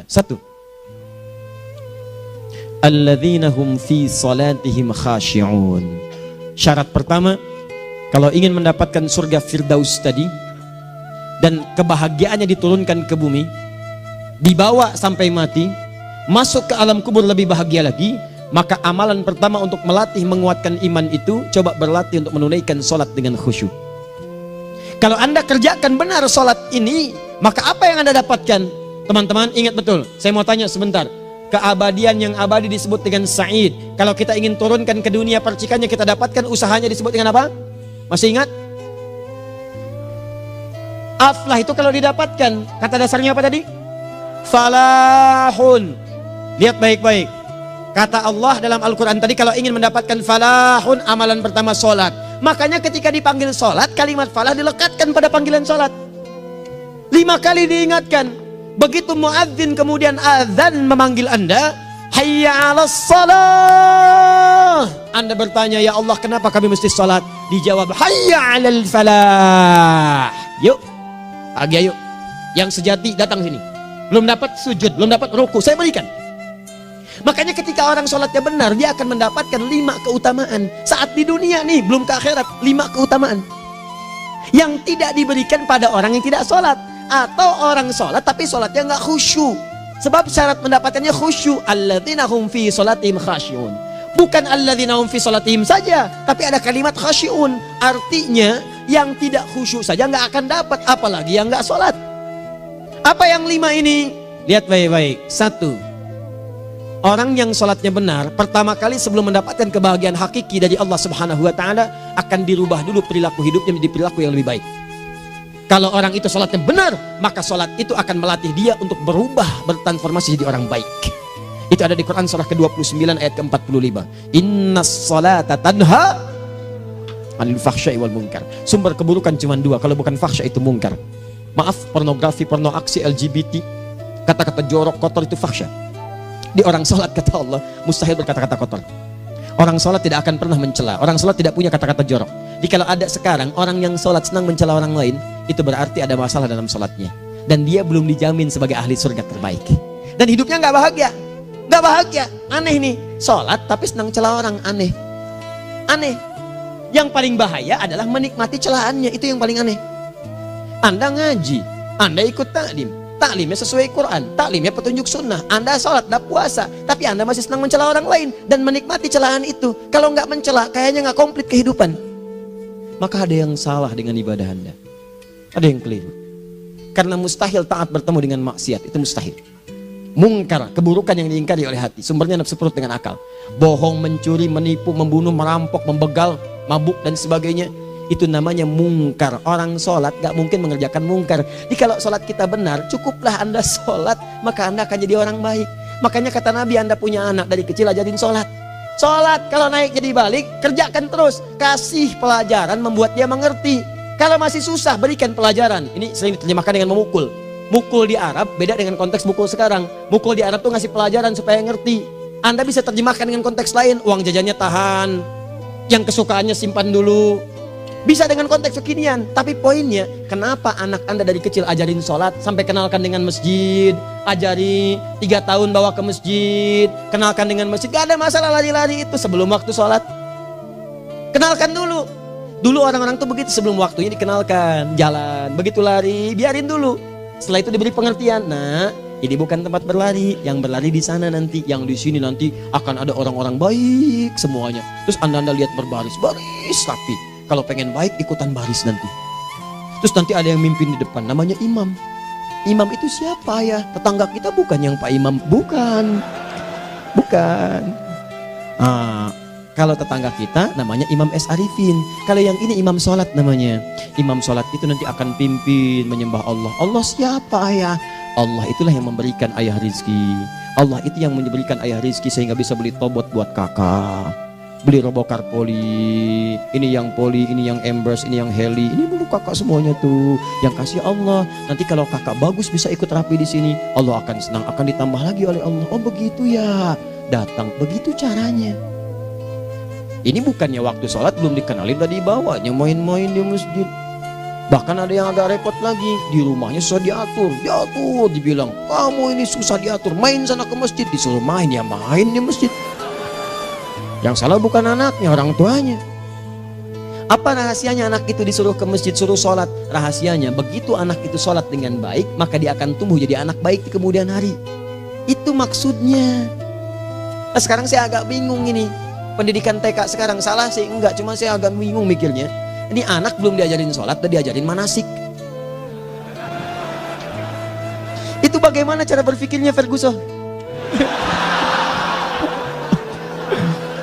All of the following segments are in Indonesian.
Satu, alladzina hum fi salatihim khashi'un. Syarat pertama, kalau ingin mendapatkan surga Firdaus tadi dan kebahagiaannya diturunkan ke bumi, dibawa sampai mati, masuk ke alam kubur lebih bahagia lagi, maka amalan pertama untuk melatih menguatkan iman itu, coba berlatih untuk menunaikan sholat dengan khusyuk. Kalau Anda kerjakan benar sholat ini, maka apa yang Anda dapatkan? Teman-teman ingat betul, saya mau tanya sebentar. Keabadian yang abadi disebut dengan sa'id. Kalau kita ingin turunkan ke dunia percikannya kita dapatkan, usahanya disebut dengan apa? Masih ingat? Aflah itu kalau didapatkan, kata dasarnya apa tadi? Falahun. Lihat baik-baik. Kata Allah dalam Al-Quran tadi, kalau ingin mendapatkan falahun, amalan pertama sholat. Makanya ketika dipanggil sholat, kalimat falah dilekatkan pada panggilan sholat. 5 kali diingatkan. Begitu muadzin kemudian azan memanggil Anda, hayya 'alas shalah. Anda bertanya, ya Allah kenapa kami mesti sholat? Dijawab, hayya 'alal falah. Yuk, pagi yuk. Yang sejati datang sini. Belum dapat sujud, belum dapat ruku, saya berikan. Makanya ketika orang sholatnya benar, dia akan mendapatkan 5 keutamaan. Saat di dunia nih, belum ke akhirat, 5 keutamaan yang tidak diberikan pada orang yang tidak sholat. Atau orang sholat tapi sholatnya nggak khusyuk. Sebab syarat mendapatkannya khusyuk. Alladzina hum fi sholatihim khasyi'un. Bukan alladzina hum fi sholatihim saja, tapi ada kalimat khasyi'un. Artinya yang tidak khusyuk saja nggak akan dapat, apalagi yang nggak sholat. Apa yang 5 ini? Lihat baik-baik. 1, orang yang sholatnya benar, pertama kali sebelum mendapatkan kebahagiaan hakiki dari Allah Subhanahu wa Ta'ala, akan dirubah dulu perilaku hidupnya menjadi perilaku yang lebih baik. Kalau orang itu sholatnya benar, maka sholat itu akan melatih dia untuk berubah, bertransformasi jadi orang baik. Itu ada di Quran surah ke-29 ayat ke-45. Innas sholata tanha anil fahsya'i wal munkar. Sumber keburukan cuma 2, kalau bukan fahsya itu munkar. Maaf, pornografi, porno aksi, LGBT, kata-kata jorok, kotor itu fahsya. Di orang sholat kata Allah mustahil berkata-kata kotor. Orang sholat tidak akan pernah mencela. Orang sholat tidak punya kata-kata jorok. Jadi kalau ada sekarang orang yang sholat senang mencela orang lain, itu berarti ada masalah dalam sholatnya. Dan dia belum dijamin sebagai ahli surga terbaik. Dan hidupnya nggak bahagia. Nggak bahagia. Aneh nih. Sholat tapi senang celah orang. Aneh. Aneh. Yang paling bahaya adalah menikmati celahannya. Itu yang paling aneh. Anda ngaji. Anda ikut taklim. Taklimnya sesuai Quran, taklimnya petunjuk sunnah. Anda sholat, Anda puasa, tapi Anda masih senang mencela orang lain dan menikmati celahan itu. Kalau nggak mencela, kayaknya nggak komplit kehidupan. Maka ada yang salah dengan ibadah Anda. Ada yang keliru. Karena mustahil taat bertemu dengan maksiat, itu mustahil. Mungkar, keburukan yang diingkari oleh hati, sumbernya nafsu perut dengan akal. Bohong, mencuri, menipu, membunuh, merampok, membegal, mabuk dan sebagainya. Itu namanya mungkar. Orang sholat gak mungkin mengerjakan mungkar. Jadi kalau sholat kita benar, cukuplah Anda sholat, maka Anda akan jadi orang baik. Makanya kata Nabi, Anda punya anak dari kecil ajarin sholat. Sholat, kalau naik jadi balik, kerjakan terus. Kasih pelajaran membuat dia mengerti. Kalau masih susah, berikan pelajaran. Ini sering diterjemahkan dengan memukul. Mukul di Arab beda dengan konteks mukul sekarang. Mukul di Arab tuh ngasih pelajaran supaya ngerti. Anda bisa terjemahkan dengan konteks lain. Uang jajannya tahan, yang kesukaannya simpan dulu. Bisa dengan konteks kekinian, tapi poinnya, kenapa anak Anda dari kecil ajarin sholat, sampai kenalkan dengan masjid, ajari 3 tahun bawa ke masjid, kenalkan dengan masjid, gak ada masalah lari-lari itu sebelum waktu sholat. Kenalkan dulu. Dulu orang-orang tuh begitu, sebelum waktunya dikenalkan, jalan, begitu lari, biarin dulu. Setelah itu diberi pengertian, nah ini bukan tempat berlari, yang berlari di sana nanti, yang di sini nanti akan ada orang-orang baik semuanya. Terus Anda lihat berbaris, baris rapi. Kalau pengen baik ikutan baris nanti. Terus nanti ada yang mimpin di depan, namanya imam. Imam itu siapa ya? Tetangga kita bukan yang Pak Imam, bukan. Bukan. Kalau tetangga kita namanya Imam S. Arifin. Kalau yang ini imam sholat namanya. Imam sholat itu nanti akan pimpin menyembah Allah. Allah siapa ya? Allah itulah yang memberikan ayah rizki. Allah itu yang memberikan ayah rizki sehingga bisa beli tobot buat kakak, beli robokar poli, ini yang poli, ini yang embers, ini yang heli, ini dulu kakak semuanya tuh yang kasih Allah. Nanti kalau kakak bagus bisa ikut rapi di sini, Allah akan senang, akan ditambah lagi oleh Allah. Oh begitu ya, datang begitu caranya. Ini bukannya waktu sholat belum dikenalin tadi bawanya main-main di masjid. Bahkan ada yang agak repot lagi, di rumahnya susah diatur, dibilang, kamu ini susah diatur, main sana ke masjid, disuruh main, ya main di masjid. Yang salah bukan anaknya, orang tuanya. Apa rahasianya anak itu disuruh ke masjid, suruh sholat? Rahasianya, begitu anak itu sholat dengan baik, maka dia akan tumbuh jadi anak baik di kemudian hari. Itu maksudnya. Nah, sekarang saya agak bingung ini, pendidikan TK sekarang salah sih? Enggak, cuma saya agak bingung mikirnya. Ini anak belum diajarin sholat, udah diajarin manasik. Itu bagaimana cara berpikirnya Ferguson?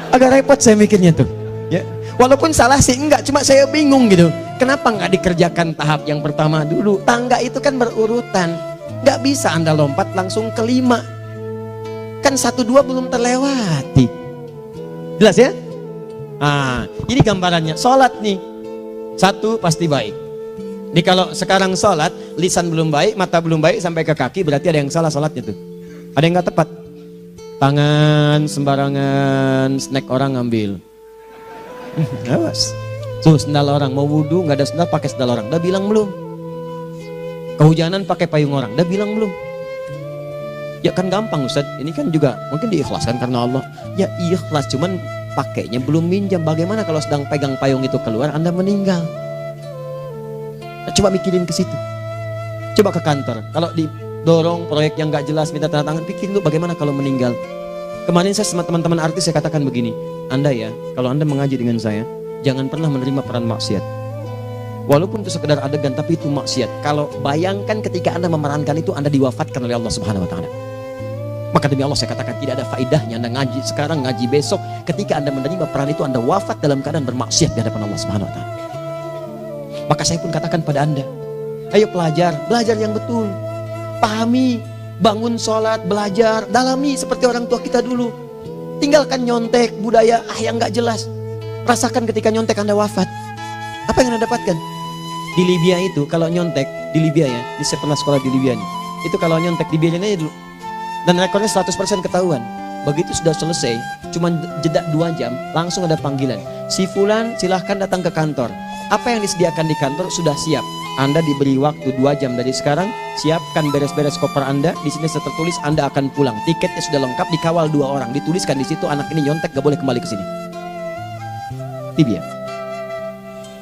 Agak repot saya mikirnya tuh. Ya, walaupun salah sih enggak, cuma saya bingung gitu. Kenapa nggak dikerjakan tahap yang pertama dulu? Tangga itu kan berurutan, nggak bisa Anda lompat langsung ke 5. Kan 1, 2 belum terlewati. Jelas ya? Ah, ini gambarannya. Sholat nih. 1 pasti baik. Jadi kalau sekarang sholat, lisan belum baik, mata belum baik, sampai ke kaki, berarti ada yang salah sholatnya tuh. Ada yang nggak tepat. Tangan sembarangan, snack orang ngambil. Awas. Tuh sendal orang, mau wudhu nggak ada sendal, pakai sendal orang. Udah bilang belum? Kehujanan pakai payung orang. Udah bilang belum? Ya kan gampang Ustaz. Ini kan juga mungkin diikhlaskan karena Allah. Ya ikhlas, cuman pakainya belum minjam. Bagaimana kalau sedang pegang payung itu keluar, Anda meninggal? Coba mikirin ke situ. Coba ke kantor. Kalau didorong proyek yang nggak jelas, minta tanda tangan, pikirin dulu bagaimana kalau meninggal. Kemarin saya sama teman-teman artis saya katakan begini, Anda ya, kalau Anda mengaji dengan saya, jangan pernah menerima peran maksiat. Walaupun itu sekedar adegan, tapi itu maksiat. Kalau bayangkan ketika Anda memerankan itu, Anda diwafatkan oleh Allah Subhanahu Wa Taala. Maka demi Allah saya katakan tidak ada faedahnya Anda ngaji sekarang, ngaji besok. Ketika Anda menerima peran itu, Anda wafat dalam keadaan bermaksiat di hadapan Allah Subhanahu Wa Taala. Maka saya pun katakan pada Anda, ayo belajar yang betul. Pahami, bangun sholat, belajar, dalami seperti orang tua kita dulu. Tinggalkan nyontek, budaya yang gak jelas. Rasakan ketika nyontek Anda wafat. Apa yang Anda dapatkan? Di Libya itu kalau nyontek, di Libya ya, saya pernah sekolah di Libya nih. Itu kalau nyontek dibiarin aja dulu. Dan rekornya 100% ketahuan. Begitu sudah selesai, cuma jeda 2 jam, langsung ada panggilan. Si Fulan silahkan datang ke kantor. Apa yang disediakan di kantor sudah siap. Anda diberi waktu 2 jam dari sekarang, siapkan beres-beres koper Anda. Di sini tertulis Anda akan pulang. Tiketnya sudah lengkap, dikawal 2 orang. Dituliskan di situ anak ini nyontek gak boleh kembali ke sini. Libya.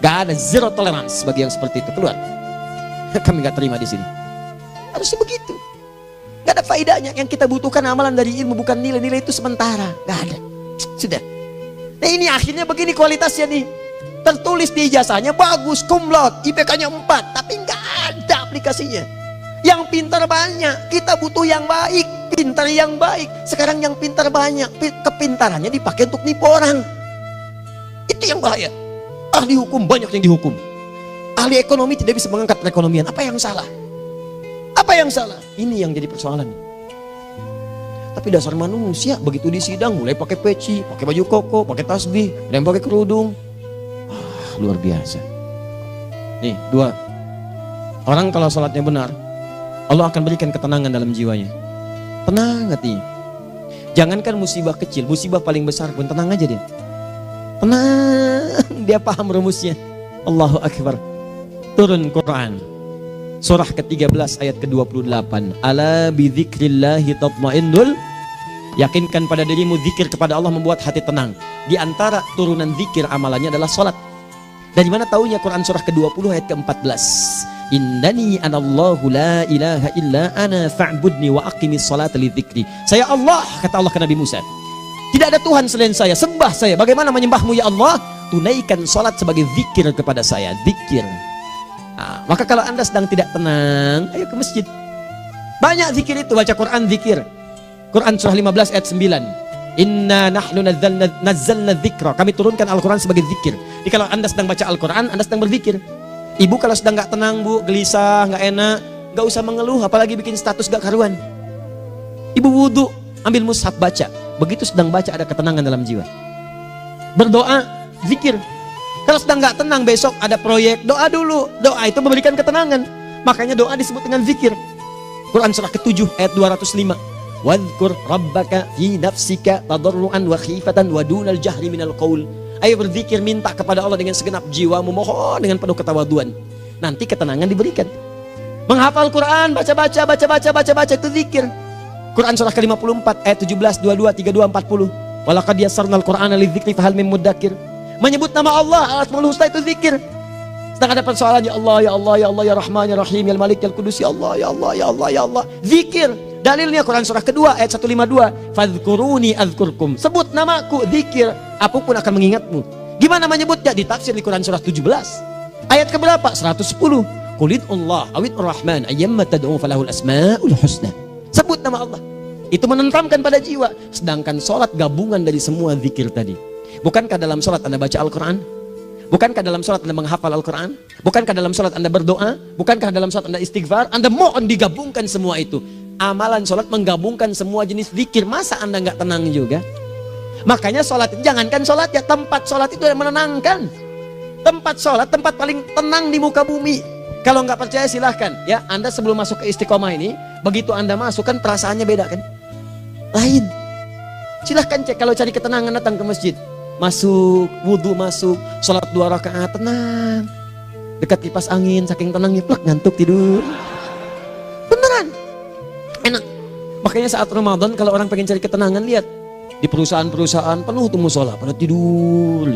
Gak ada zero tolerance bagi yang seperti itu, keluar. Kami gak terima di sini. Harusnya begitu. Gak ada faedahnya. Yang kita butuhkan amalan dari ilmu, bukan nilai-nilai itu sementara. Gak ada. Sudah. Nah ini akhirnya begini kualitasnya nih. Tertulis di ijazahnya bagus, cum laude, IPK-nya 4, tapi gak ada aplikasinya. Yang pintar banyak, kita butuh yang baik, pintar yang baik. Sekarang yang pintar banyak, kepintarannya dipakai untuk nipu orang. Itu yang bahaya. Ahli hukum banyak yang dihukum. Ahli ekonomi tidak bisa mengangkat perekonomian. Apa yang salah? Apa yang salah? Ini yang jadi persoalan. Tapi dasar manusia begitu di sidang mulai pakai peci, pakai baju koko, pakai tasbih, ada yang pakai kerudung. Luar biasa. Nih 2. Orang kalau sholatnya benar, Allah akan berikan ketenangan dalam jiwanya. Tenang hatinya. Jangankan musibah kecil, musibah paling besar pun tenang aja dia. Tenang, dia paham rumusnya. Allahu Akbar. Turun Quran. Surah ke-13 ayat ke-28. Ala bidzikrillahi tatmainnul. Yakinkan pada dirimu zikir kepada Allah membuat hati tenang. Di antara turunan zikir amalannya adalah sholat. Dari mana taunya? Quran surah ke-20 ayat ke-14. Innani anallahu la ilaha illa ana fa'budni wa aqimis salata li dzikri. Saya Allah, kata Allah ke Nabi Musa. Tidak ada Tuhan selain saya, sembah saya. Bagaimana menyembahmu ya Allah? Tunaikan salat sebagai zikir kepada saya, zikir. Nah, maka kalau Anda sedang tidak tenang, ayo ke masjid. Banyak zikir itu, baca Quran zikir. Quran surah 15 ayat 9. Inna nahnu nazzalna dzikra. Kami turunkan Al-Quran sebagai zikir. Jadi kalau Anda sedang baca Al-Quran, Anda sedang berzikir. Ibu kalau sedang gak tenang, Bu, gelisah, gak enak, gak usah mengeluh, apalagi bikin status gak karuan. Ibu wudhu, ambil mushaf baca. Begitu sedang baca ada ketenangan dalam jiwa. Berdoa, zikir. Kalau sedang gak tenang, besok ada proyek, doa dulu. Doa itu memberikan ketenangan. Makanya doa disebut dengan zikir. Quran surah ke-7 ayat 205. Wadhkur rabbaka fi nafsika tadarruan wa khifatan wa dunal jahri minal qaul. Ayo berzikir, minta kepada Allah dengan segenap jiwamu, mohon dengan penuh ketawaduan. nanti ketenangan diberikan. Menghafal Quran, baca itu zikir. Quran surah ke-54 ayat 17, 22, 32, 40. Walaqad yassarnal Qur'ana lidzikri fahal mim mudzakir. Menyebut nama Allah, Al-Asmaul Husna itu zikir. Sedang ada persoalan, ya Allah, ya Allah, ya Allah, ya Rahman, ya Rahim, ya Malik, ya Qudus, ya Allah, ya Allah, ya Allah, ya Allah. Zikir. Dalilnya Quran surah kedua ayat 152. Fadhkuruni azkurkum. Sebut namaku, zikir. Apapun akan mengingatmu. Gimana menyebutnya? Ditafsir di Quran surah 17. Ayat keberapa? 110. Qulidullah awid rahman ayyamma tad'u falahul asmaul husna. Sebut nama Allah. Itu menenteramkan pada jiwa. Sedangkan sholat gabungan dari semua zikir tadi. Bukankah dalam sholat Anda baca Al-Quran? Bukankah dalam sholat Anda menghafal Al-Quran? Bukankah dalam sholat Anda berdoa? Bukankah dalam sholat Anda istighfar? Anda mohon digabungkan semua itu. Amalan sholat menggabungkan semua jenis zikir. Masa Anda nggak tenang juga? Makanya sholat, jangankan sholat ya, tempat sholat itu yang menenangkan. Tempat sholat, tempat paling tenang di muka bumi. Kalau nggak percaya silahkan ya, Anda sebelum masuk ke Istiqomah ini, begitu Anda masuk kan perasaannya beda kan? Lain. Silahkan cek, kalau cari ketenangan datang ke masjid. Masuk, wudhu masuk, sholat 2 rakaat, tenang. Dekat kipas angin, saking tenangnya, plak, ngantuk tidur. Beneran. Enak. Makanya saat Ramadan kalau orang pengen cari ketenangan, lihat. Di perusahaan-perusahaan penuh tuh musola, pada tidur.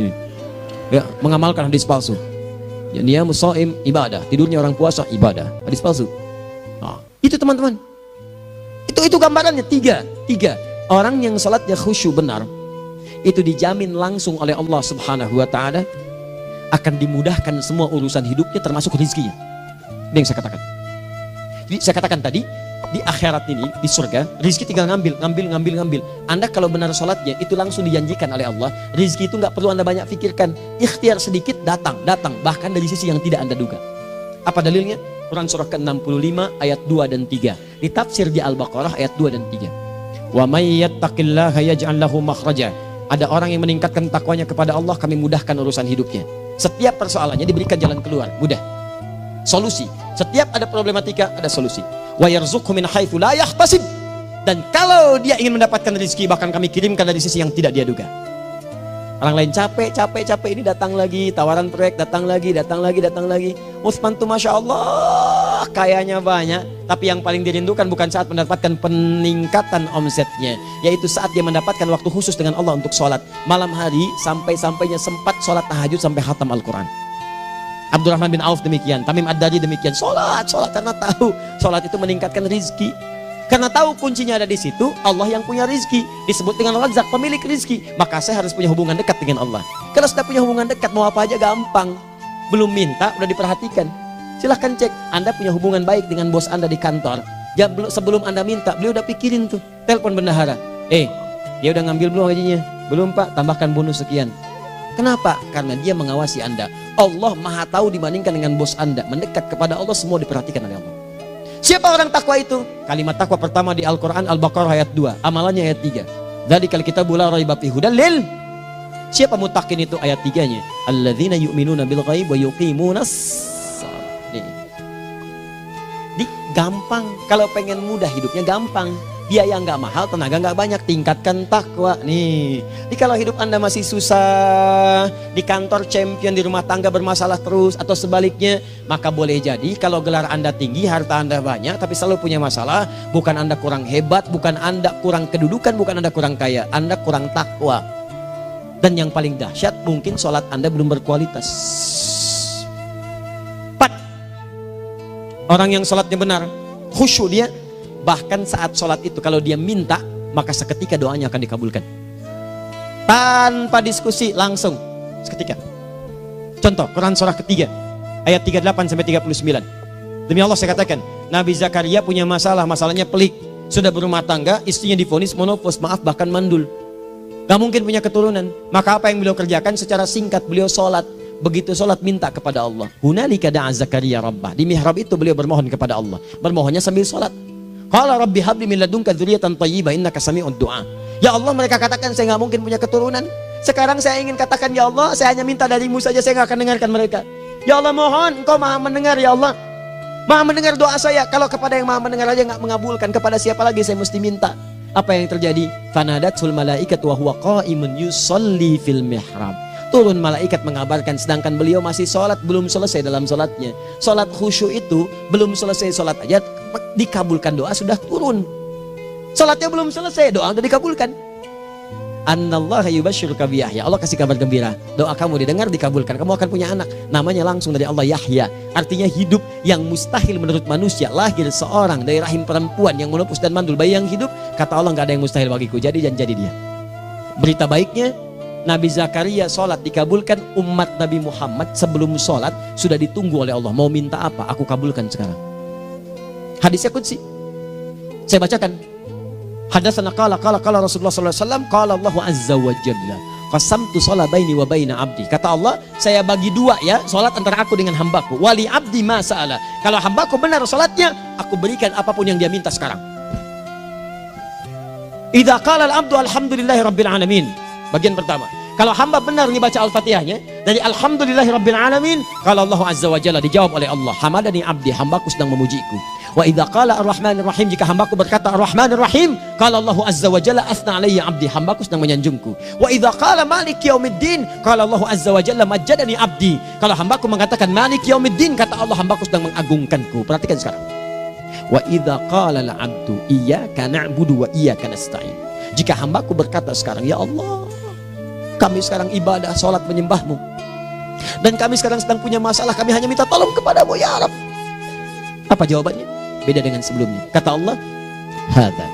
Ya, mengamalkan hadis palsu. Ya, dia musoim ibadah, tidurnya orang puasa ibadah, hadis palsu. Nah, itu teman-teman. Itu gambarannya tiga. Orang yang salatnya khusyuk benar, itu dijamin langsung oleh Allah Subhanahu wa taala akan dimudahkan semua urusan hidupnya termasuk rezekinya. Ini yang saya katakan. Jadi saya katakan tadi, di akhirat ini, di surga, rezeki tinggal ngambil. Anda kalau benar sholatnya, itu langsung dijanjikan oleh Allah. Rezeki itu nggak perlu Anda banyak pikirkan. Ikhtiar sedikit, datang. Bahkan dari sisi yang tidak Anda duga. Apa dalilnya? Quran surah ke-65 ayat 2 dan 3. Ditafsir di Al-Baqarah ayat 2 dan 3. Wa may yattaqillaha yaj'al lahu makhraja. Ada orang yang meningkatkan takwanya kepada Allah, kami mudahkan urusan hidupnya. Setiap persoalannya diberikan jalan keluar, mudah. Solusi. Setiap ada problematika, ada solusi. Wa yarzuqhu min haitsu la yahtasib. Dan kalau dia ingin mendapatkan rezeki, bahkan kami kirimkan dari sisi yang tidak dia duga. Orang lain capek ini datang lagi, tawaran proyek datang lagi. Utsman tuh Masya Allah kayanya banyak, tapi yang paling dirindukan bukan saat mendapatkan peningkatan omsetnya, yaitu saat dia mendapatkan waktu khusus dengan Allah untuk sholat malam hari, sampai-sampainya sempat sholat tahajud sampai khatam Al-Quran. Abdurrahman bin Auf demikian, Tamim Ad-Dari demikian, sholat karena tahu sholat itu meningkatkan rizki. Karena tahu kuncinya ada di situ, Allah yang punya rizki, disebut dengan Razak, pemilik rizki. Maka saya harus punya hubungan dekat dengan Allah. Kalau sudah punya hubungan dekat, mau apa aja gampang. Belum minta, udah diperhatikan. Silahkan cek, Anda punya hubungan baik dengan bos Anda di kantor. Ya, sebelum Anda minta, beliau udah pikirin tuh. Telepon bendahara, dia udah ngambil belum gajinya? Belum Pak, tambahkan bonus sekian. Kenapa? Karena dia mengawasi Anda. Allah maha tahu dibandingkan dengan bos Anda. Mendekat kepada Allah, semua diperhatikan oleh Allah. Siapa orang takwa itu? Kalimat takwa pertama di Al-Quran Al-Baqarah ayat 2, amalannya ayat 3. Dzalikal kitabu la raiba fihi hudal lil. Siapa mutakin itu? Ayat 3-nya. Alladzina yu'minuna bil ghaib wa yuqimunas shalah. Di gampang. Kalau pengen mudah hidupnya gampang. Biaya nggak mahal, tenaga nggak banyak, tingkatkan takwa nih. Jadi kalau hidup Anda masih susah, di kantor champion, di rumah tangga bermasalah terus, atau sebaliknya, maka boleh jadi kalau gelar Anda tinggi, harta Anda banyak, tapi selalu punya masalah. Bukan Anda kurang hebat, bukan Anda kurang kedudukan, bukan Anda kurang kaya, Anda kurang takwa. Dan yang paling dahsyat, mungkin sholat Anda belum berkualitas. 4. Orang yang sholatnya benar, khusyuk dia. Bahkan saat sholat itu kalau dia minta, maka seketika doanya akan dikabulkan. Tanpa diskusi, langsung seketika. Contoh, Quran surah ketiga ayat 38 sampai 39. Demi Allah saya katakan, Nabi Zakaria punya masalah, masalahnya pelik. Sudah berumah tangga, istrinya divonis monopos, maaf bahkan mandul. Gak mungkin punya keturunan. Maka apa yang beliau kerjakan? Secara singkat beliau sholat. Begitu sholat minta kepada Allah. Hunalika da'a Zakaria rabbah. Di mihrab itu beliau bermohon kepada Allah. Bermohonnya sambil sholat. Qala rabbi habli min ladunka dzurriyyatan thayyibah innaka sami'ud du'a. Ya Allah, mereka katakan saya nggak mungkin punya keturunan. Sekarang saya ingin katakan, ya Allah, saya hanya minta darimu saja, saya nggak akan dengarkan mereka. Ya Allah, mohon Engkau maha mendengar, ya Allah. Maha mendengar doa saya. Kalau kepada yang maha mendengar aja nggak mengabulkan, kepada siapa lagi saya mesti minta? Apa yang terjadi? Fanadatul malaikatu wa huwa qa'imun yusolli fil mihrab. turun malaikat mengabarkan, sedangkan beliau masih sholat, belum selesai dalam sholatnya. Sholat khusyuk itu belum selesai sholat aja dikabulkan, doa sudah turun. Sholatnya belum selesai, doa sudah dikabulkan. Annallaha yubashshiruka bi Yahya. Allah kasih kabar gembira, doa kamu didengar, dikabulkan, kamu akan punya anak, namanya langsung dari Allah Yahya, artinya hidup yang mustahil menurut manusia. Lahir seorang dari rahim perempuan yang menepus dan mandul, bayi yang hidup, kata Allah nggak ada yang mustahil bagiku, jadi dan jadi dia. Berita baiknya, Nabi Zakaria sholat dikabulkan. Umat Nabi Muhammad sebelum sholat sudah ditunggu oleh Allah, mau minta apa aku kabulkan sekarang. Hadisnya qudsi, saya bacakan. Hadatsana qala Rasulullah sallallahu alaihi wasallam, qala Allahu azza wa jalla, qasamtu shalah baini wa baina abdi. Kata Allah, saya bagi dua ya salat antara aku dengan hambaku. Wali abdi ma sa'ala. Kalau hambaku benar salatnya, aku berikan apapun yang dia minta sekarang. Idza qala al-abdu alhamdulillahi rabbil alamin. Bagian pertama, kalau hamba benar dibaca Al-Fatihahnya dari alhamdulillahi rabbil alamin, kalau Allah azza wa jalla dijawab oleh Allah, hamadani abdi, hambaku sedang memujiku. Wa idza qala ar-rahmanir rahim, jika hambaku berkata ar-rahmanir rahim, qala Allah azza wa jalla athna alayya abdi, hambaku sedang menyanjungku. Wa idza qala maliki yaumiddin, qala Allah azza wa jalla majjadani abdi, kalau hambaku mengatakan maliki yaumiddin, kata Allah hambaku sedang mengagungkanku. Perhatikan sekarang. Wa idza qala al-abdu iyyaka na'budu wa iyyaka nasta'in, jika hambaku berkata sekarang, ya Allah, kami sekarang ibadah, sholat menyembahmu, dan kami sekarang sedang punya masalah, kami hanya minta tolong kepadamu ya Rabb. Apa jawabannya? Beda dengan sebelumnya. Kata Allah, hadza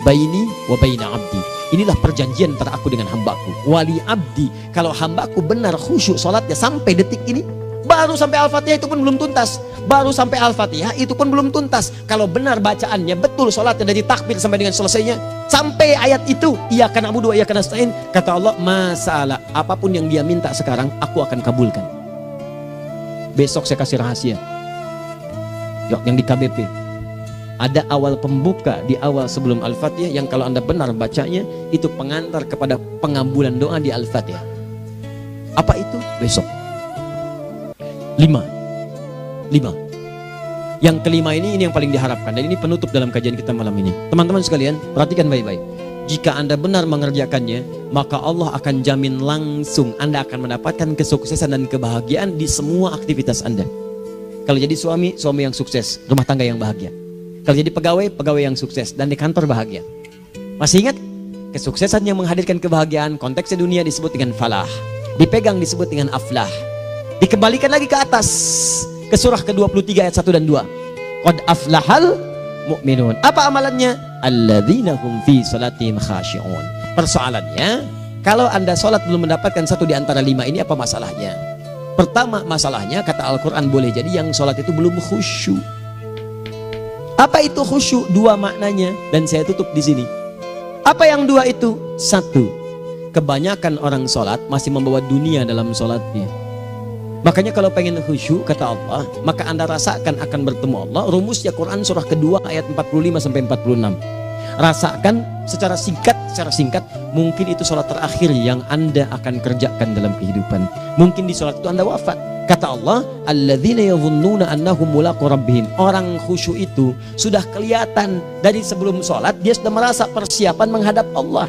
baini wa baina abdi, inilah perjanjian antara aku dengan hambaku. Wali abdi, kalau hambaku benar khusyuk sholatnya sampai detik ini, baru sampai Al-Fatihah itu pun belum tuntas, baru sampai Al-Fatihah itu pun belum tuntas. Kalau benar bacaannya betul, sholatnya dari takbir sampai dengan selesainya, sampai ayat itu, iyyaka na'budu wa iyyaka nasta'in, kata Allah, masalah apapun yang dia minta sekarang aku akan kabulkan. Besok saya kasih rahasia yang di KBP, ada awal pembuka di awal sebelum Al-Fatihah yang kalau anda benar bacanya itu pengantar kepada pengabulan doa di Al-Fatihah. Apa itu? Besok. 5. Yang kelima ini yang paling diharapkan, dan ini penutup dalam kajian kita malam ini. Teman-teman sekalian, perhatikan baik-baik. Jika anda benar mengerjakannya, maka Allah akan jamin langsung anda akan mendapatkan kesuksesan dan kebahagiaan di semua aktivitas anda. Kalau jadi suami, suami yang sukses, rumah tangga yang bahagia. Kalau jadi pegawai, pegawai yang sukses, dan di kantor bahagia. Masih ingat? Kesuksesan yang menghadirkan kebahagiaan, konteksnya dunia disebut dengan falah, dipegang disebut dengan aflah. Dikembalikan lagi ke atas, ke surah ke-23 ayat 1 dan 2. Qad aflahal mu'minun. Apa amalannya? Alladzina hum fi salatihim khashi'un. Persoalannya, kalau anda sholat belum mendapatkan satu di antara 5 ini, apa masalahnya? Pertama masalahnya, kata Al-Quran, boleh jadi yang sholat itu belum khusyuk. Apa itu khusyuk? 2 maknanya, dan saya tutup di sini. Apa yang 2 itu? 1, kebanyakan orang sholat masih membawa dunia dalam sholatnya. Makanya kalau pengen khusyuk, kata Allah, maka anda rasakan akan bertemu Allah. Rumusnya Quran surah kedua ayat 45 sampai 46. Rasakan secara singkat, mungkin itu sholat terakhir yang anda akan kerjakan dalam kehidupan. Mungkin di sholat itu anda wafat. Kata Allah, alladzina yadhunnuna annahum mulaqu rabbihim. Orang khusyuk itu sudah kelihatan dari sebelum sholat, dia sudah merasa persiapan menghadap Allah.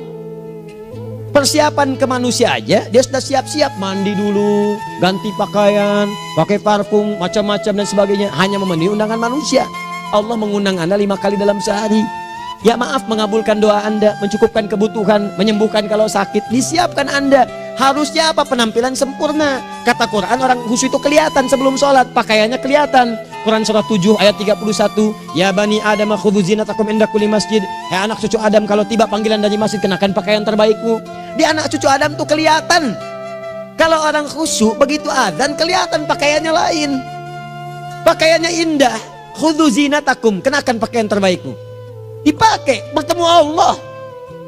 Persiapan ke manusia aja, dia sudah siap-siap, mandi dulu, ganti pakaian, pakai parfum, macam-macam dan sebagainya, hanya memenuhi undangan manusia. Allah mengundang anda 5 kali dalam sehari. Ya maaf, mengabulkan doa anda, mencukupkan kebutuhan, menyembuhkan kalau sakit, disiapkan anda. Harusnya apa? Penampilan sempurna. Kata Quran, orang khusyuk itu kelihatan sebelum sholat, pakaiannya kelihatan. Quran surah 7 ayat 31, ya bani Adam khudhu zinatakum inda kulli masjid. Hai anak cucu Adam, kalau tiba panggilan dari masjid, kenakan pakaian terbaikmu. Di anak cucu Adam tuh kelihatan. Kalau orang khusyuk, begitu adzan kelihatan pakaiannya lain, pakaiannya indah. Khudhu zinatakum, kenakan pakaian terbaikmu. Dipakai, bertemu Allah,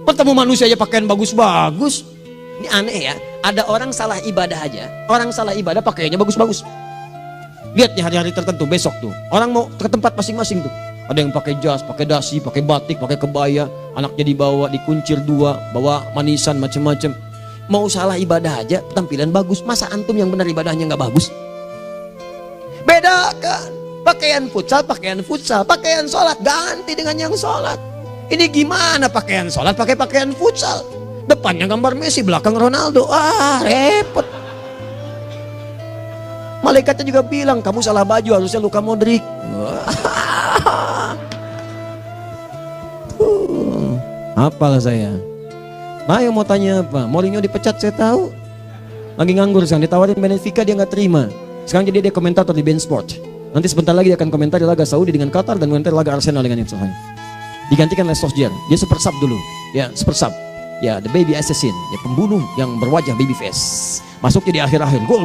bertemu manusia aja pakaian bagus-bagus. Ini aneh ya, ada orang salah ibadah aja, orang salah ibadah pakaiannya bagus-bagus. Lihat nih hari-hari tertentu, besok tuh orang mau ke tempat masing-masing tuh, ada yang pakai jas, pakai dasi, pakai batik, pakai kebaya, anaknya dibawa, dikuncir 2, bawa manisan macam-macam. Mau salah ibadah aja tampilan bagus. Masa antum yang benar ibadahnya nggak bagus? Bedakan pakaian futsal, pakaian sholat ganti dengan yang sholat. Ini gimana pakaian sholat pakai pakaian futsal? Depannya gambar Messi, belakang Ronaldo. Repot. Malaikatnya juga bilang, kamu salah baju, harusnya Luka Modric. Hafal saya. Nah, yang mau tanya apa? Mourinho dipecat saya tahu. Lagi nganggur sekarang, ditawarin Benfica dia nggak terima. Sekarang jadi dia komentator di BeIN Sport. Nanti sebentar lagi dia akan komentar di laga Saudi dengan Qatar dan komentar laga Arsenal dengan Ipswich. Digantikan oleh Solskjaer. Dia super sub dulu. Ya, super sub. Ya, the baby assassin, ya pembunuh yang berwajah baby face. Masuknya di akhir-akhir, gol.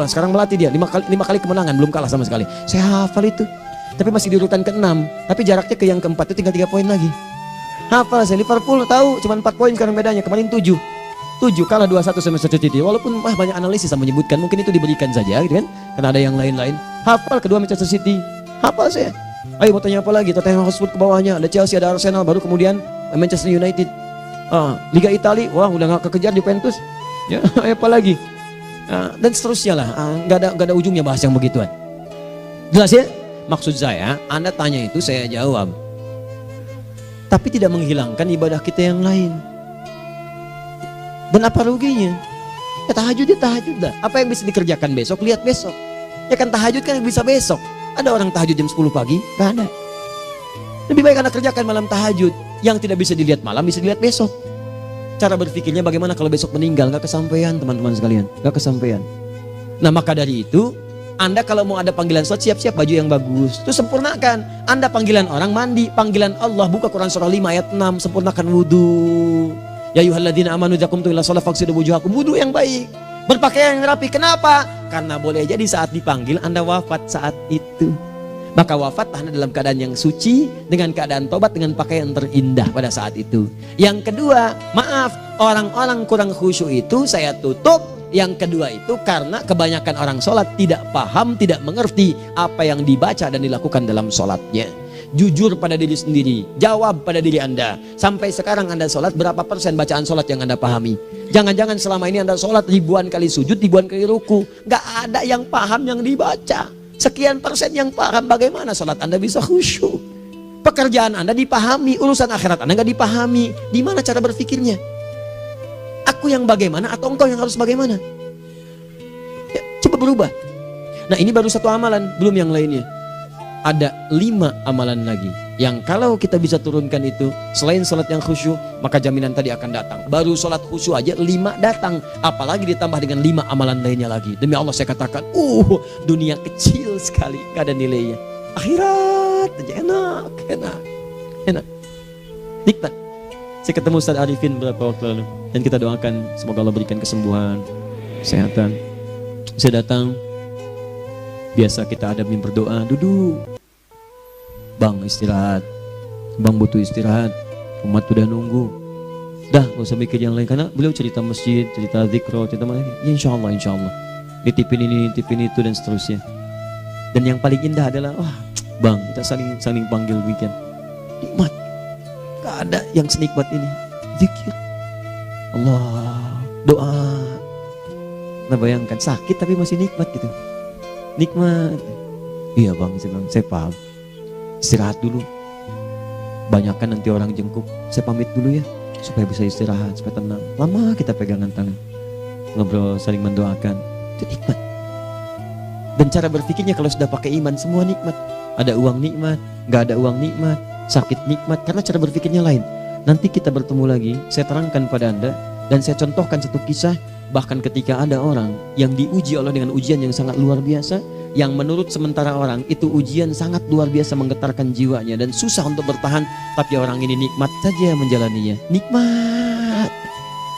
Sekarang melatih dia 5 kali kemenangan, belum kalah sama sekali. Saya hafal itu. Tapi masih di urutan ke-6, tapi jaraknya ke yang keempat itu tinggal 3 poin lagi. Hafal saya. Liverpool tahu cuma 4 poin sekarang bedanya, kemarin 7 kalah 2-1 sama Manchester City. Walaupun banyak analisis yang menyebutkan mungkin itu diberikan saja gitu kan, karena ada yang lain-lain. Hafal kedua Manchester City. Hafal saya. Ayo mau tanya apa lagi? Tottenham Hotspur ke bawahnya, ada Chelsea, ada Arsenal, baru kemudian Manchester United. Liga Italia, wah udah gak kekejar Juventus. Ya, apa lagi? Dan seterusnya lah. Gak ada ujungnya bahas yang begituan. Jelas ya? Maksud saya, Anda tanya itu saya jawab. Tapi tidak menghilangkan ibadah kita yang lain. Dan apa ruginya? Ya tahajud dah. Apa yang bisa dikerjakan besok, lihat besok. Ya kan tahajud kan bisa besok. Ada orang tahajud jam 10 pagi? Gak ada. Lebih baik Anda kerjakan malam tahajud. Yang tidak bisa dilihat malam bisa dilihat besok. Cara berpikirnya bagaimana kalau besok meninggal? Gak kesampaian teman-teman sekalian. Gak kesampaian. Nah maka dari itu, Anda kalau mau ada panggilan sholat, siap-siap baju yang bagus. Itu sempurnakan. Anda panggilan orang mandi, panggilan Allah, buka Quran surah 5 ayat 6, sempurnakan wudu. Ya ayyuhalladzina amanu idza qumtum ila shalah faghsilu wujuhakum, wudu yang baik. Berpakaian yang rapi. Kenapa? Karena boleh jadi saat dipanggil Anda wafat saat itu. Maka wafat Anda dalam keadaan yang suci, dengan keadaan tobat, dengan pakaian terindah pada saat itu. Yang kedua, maaf, orang-orang kurang khusyuk itu saya tutup. Yang kedua itu karena kebanyakan orang sholat tidak paham, tidak mengerti apa yang dibaca dan dilakukan dalam sholatnya. Jujur pada diri sendiri, jawab pada diri Anda. Sampai sekarang Anda sholat, berapa persen bacaan sholat yang Anda pahami? Jangan-jangan selama ini Anda sholat ribuan kali sujud, ribuan kali ruku, gak ada yang paham yang dibaca. Sekian persen yang paham, bagaimana sholat Anda bisa khusyuk? Pekerjaan Anda dipahami, urusan akhirat Anda gak dipahami. Di mana cara berpikirnya? Aku yang bagaimana atau engkau yang harus bagaimana? Ya, coba berubah. Nah ini baru satu amalan, belum yang lainnya. Ada 5 amalan lagi yang kalau kita bisa turunkan itu, selain sholat yang khusyuk, maka jaminan tadi akan datang. Baru sholat khusyuk aja 5 datang, apalagi ditambah dengan 5 amalan lainnya lagi. Demi Allah saya katakan, dunia kecil sekali, gak ada nilainya. Akhirat aja enak, nikmat. Saya ketemu Ustaz Arifin beberapa waktu lalu, dan kita doakan semoga Allah berikan kesembuhan, kesehatan. Saya datang, biasa kita ada berdoa, duduk. Bang istirahat, bang butuh istirahat, umat udah nunggu. Dah gak usah mikir yang lain, karena beliau cerita masjid, cerita zikro, cerita mana. Ya insya Allah. Nitipin ini, nitipin itu dan seterusnya. Dan yang paling indah adalah, wah bang kita saling panggil weekend. Nikmat, gak ada yang senikmat ini. Zikir, Allah, doa. Nah bayangkan sakit tapi masih nikmat gitu. Nikmat. Iya bang, saya paham. Istirahat dulu. Banyakkan nanti orang jengkuk. Saya pamit dulu ya, supaya bisa istirahat, supaya tenang. Lama kita pegangan tangan, ngobrol, saling mendoakan. Itu nikmat. Dan cara berpikirnya kalau sudah pakai iman, semua nikmat. Ada uang nikmat, gak ada uang nikmat, sakit nikmat. Karena cara berpikirnya lain. Nanti kita bertemu lagi, saya terangkan pada Anda. Dan saya contohkan satu kisah. Bahkan ketika ada orang yang diuji Allah dengan ujian yang sangat luar biasa, yang menurut sementara orang itu ujian sangat luar biasa menggetarkan jiwanya dan susah untuk bertahan, tapi orang ini nikmat saja menjalaninya. Nikmat.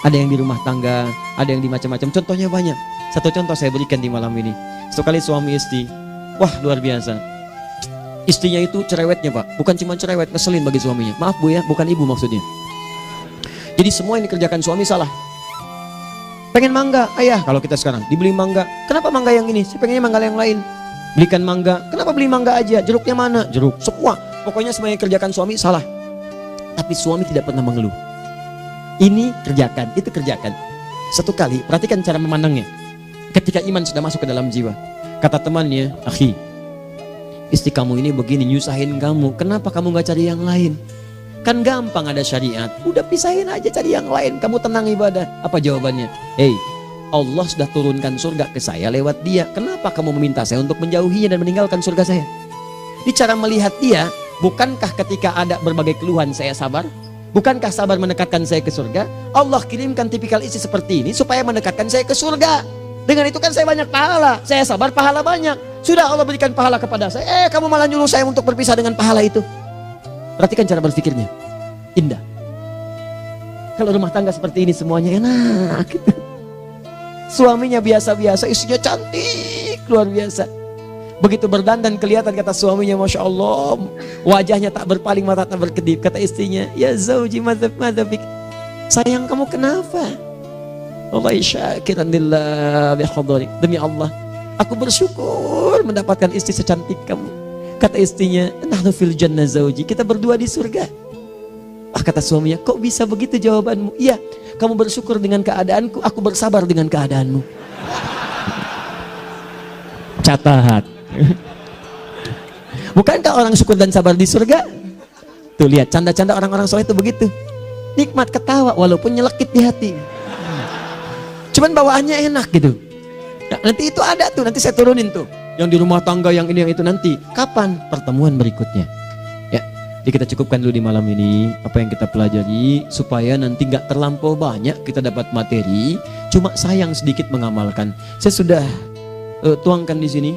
Ada yang di rumah tangga, ada yang di macam-macam. Contohnya banyak. Satu contoh saya berikan di malam ini. Sekali suami istri, wah luar biasa. Istrinya itu cerewetnya Pak, bukan cuma cerewet, ngeselin bagi suaminya. Maaf Bu ya, bukan ibu maksudnya. Jadi semua yang dikerjakan suami salah. Pengen mangga, ayah kalau kita sekarang dibeli mangga. Kenapa mangga yang ini? Saya pengennya mangga yang lain. Belikan mangga. Kenapa beli mangga aja? Jeruknya mana? Jeruk. Semua. Pokoknya semua yang kerjakan suami salah. Tapi suami tidak pernah mengeluh. Ini kerjakan, itu kerjakan. Satu kali, perhatikan cara memandangnya. Ketika iman sudah masuk ke dalam jiwa. Kata temannya, akhi, istri kamu ini begini, nyusahin kamu. Kenapa kamu gak cari yang lain? Kan gampang ada syariat. Udah pisahin aja, cari yang lain. Kamu tenang ibadah. Apa jawabannya? Hey, Allah sudah turunkan surga ke saya lewat dia. Kenapa kamu meminta saya untuk menjauhinya dan meninggalkan surga saya? Di cara melihat dia, bukankah ketika ada berbagai keluhan saya sabar? Bukankah sabar mendekatkan saya ke surga? Allah kirimkan tipikal istri seperti ini supaya mendekatkan saya ke surga. Dengan itu kan saya banyak pahala. Saya sabar, pahala banyak. Sudah Allah berikan pahala kepada saya. Kamu malah nyuruh saya untuk berpisah dengan pahala itu. Perhatikan cara berpikirnya. Indah. Kalau rumah tangga seperti ini semuanya enak gitu. Suaminya biasa-biasa, istrinya cantik, luar biasa. Begitu berdandan kelihatan, kata suaminya, Masya Allah, wajahnya tak berpaling, mata tak berkedip. Kata istrinya, ya zauji madzabik, sayang kamu kenapa? Wallahi syakiran lillah bihadari, demi Allah aku bersyukur mendapatkan istri secantik kamu. Kata istrinya, nahnu fil jannah zauji, kita berdua di surga. Kata suaminya, kok bisa begitu jawabanmu? Iya, kamu bersyukur dengan keadaanku, aku bersabar dengan keadaanmu. Catat. Bukankah orang syukur dan sabar di surga? Tuh lihat, canda-canda orang-orang soleh itu begitu. Nikmat ketawa walaupun nyelekit di hati. Cuman bawaannya enak gitu. Nah, nanti itu ada tuh, nanti saya turunin tuh. Yang di rumah tangga, yang ini, yang itu nanti. Kapan? Pertemuan berikutnya. Ya, jadi kita cukupkan dulu di malam ini apa yang kita pelajari supaya nanti nggak terlampau banyak kita dapat materi. Cuma sayang sedikit mengamalkan. Saya sudah tuangkan di sini.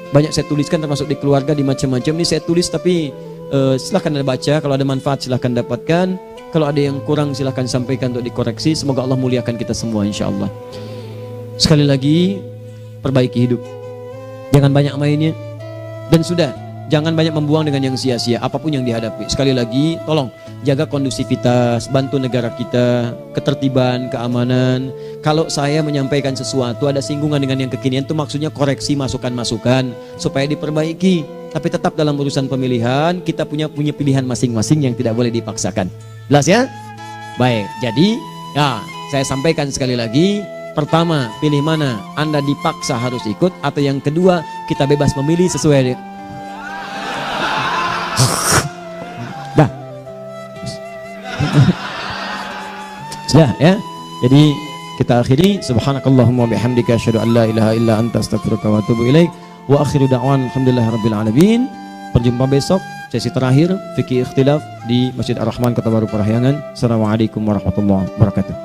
Banyak saya tuliskan termasuk di keluarga, di macam-macam. Ini saya tulis tapi silahkan Anda baca. Kalau ada manfaat silahkan dapatkan. Kalau ada yang kurang silahkan sampaikan untuk dikoreksi. Semoga Allah muliakan kita semua insya Allah. Sekali lagi, perbaiki hidup. Jangan banyak mainnya. Dan sudah, jangan banyak membuang dengan yang sia-sia apapun yang dihadapi. Sekali lagi, tolong jaga kondusivitas, bantu negara kita, ketertiban, keamanan. Kalau saya menyampaikan sesuatu ada singgungan dengan yang kekinian, itu maksudnya koreksi masukan-masukan supaya diperbaiki. Tapi tetap dalam urusan pemilihan kita punya pilihan masing-masing yang tidak boleh dipaksakan. Jelas ya? Baik, jadi ya saya sampaikan sekali lagi. Pertama, pilih mana? Anda dipaksa harus ikut, atau yang kedua, kita bebas memilih sesuai. Dah. Sudah ya. Jadi kita akhiri, subhanakallahumma bihamdika asyhadu an la ilaha illa anta astaghfiruka wa atubu ilaik. Wa akhiru da'wan alhamdulillahirabbil alamin. Berjumpa besok sesi terakhir fikih ikhtilaf di Masjid Ar-Rahman Kota Baru Parahyangan. Assalamualaikum warahmatullahi wabarakatuh.